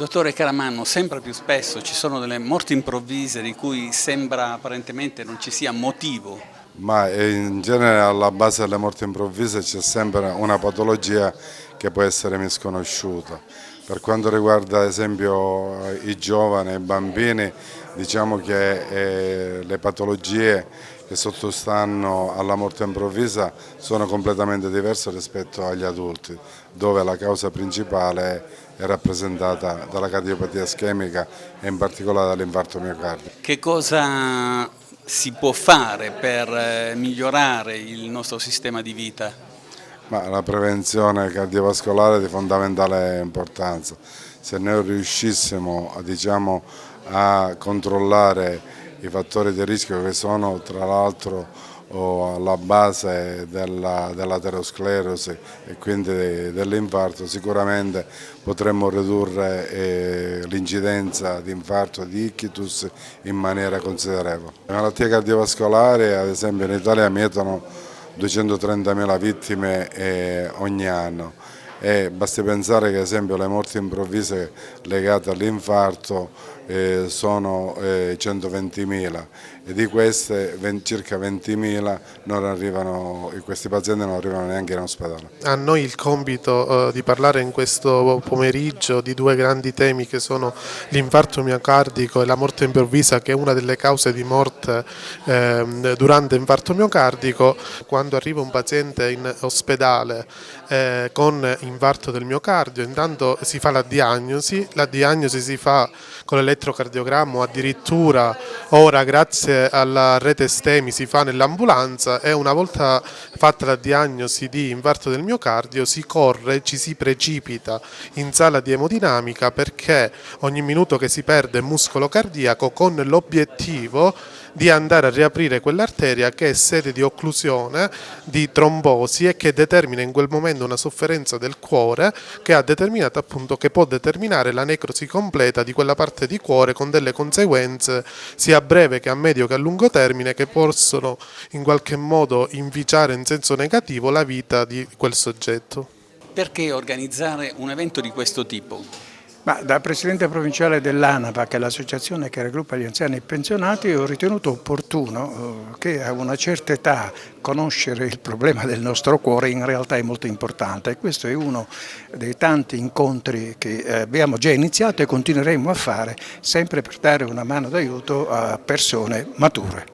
Dottore Caramanno, sempre più spesso ci sono delle morti improvvise di cui sembra apparentemente non ci sia motivo. Ma in genere alla base delle morti improvvise c'è sempre una patologia che può essere misconosciuta. Per quanto riguarda ad esempio i giovani e i bambini, diciamo che le patologie che sottostanno alla morte improvvisa sono completamente diverse rispetto agli adulti, dove la causa principale è rappresentata dalla cardiopatia ischemica e in particolare dall'infarto miocardico. Che cosa si può fare per migliorare il nostro sistema di vita? Ma la prevenzione cardiovascolare è di fondamentale importanza. Se noi riuscissimo diciamo, a controllare i fattori di rischio che sono tra l'altro alla base dell'aterosclerosi e quindi dell'infarto, sicuramente potremmo ridurre l'incidenza di infarto e di ictus in maniera considerevole. Le malattie cardiovascolari ad esempio in Italia mietono 230.000 vittime ogni anno e basti pensare che ad esempio le morti improvvise legate all'infarto sono 120.000 e di queste circa 20.000 questi pazienti non arrivano neanche in ospedale. A noi il compito di parlare in questo pomeriggio di due grandi temi che sono l'infarto miocardico e la morte improvvisa, che è una delle cause di morte durante infarto miocardico. Quando arriva un paziente in ospedale con infarto del miocardio, intanto si fa la diagnosi si fa con l'elettrocardiogramma o addirittura ora grazie alla rete STEMI si fa nell'ambulanza, e una volta fatta la diagnosi di infarto del miocardio ci si precipita in sala di emodinamica, perché ogni minuto che si perde è muscolo cardiaco, con l'obiettivo di andare a riaprire quell'arteria che è sede di occlusione, di trombosi, e che determina in quel momento una sofferenza del cuore che può determinare la necrosi completa di quella parte di cuore, con delle conseguenze sia a breve che a medio che a lungo termine, che possono in qualche modo inficiare in senso negativo la vita di quel soggetto. Perché organizzare un evento di questo tipo? Ma da Presidente provinciale dell'ANAPA, che è l'associazione che raggruppa gli anziani e pensionati, ho ritenuto opportuno che a una certa età conoscere il problema del nostro cuore in realtà è molto importante, e questo è uno dei tanti incontri che abbiamo già iniziato e continueremo a fare, sempre per dare una mano d'aiuto a persone mature.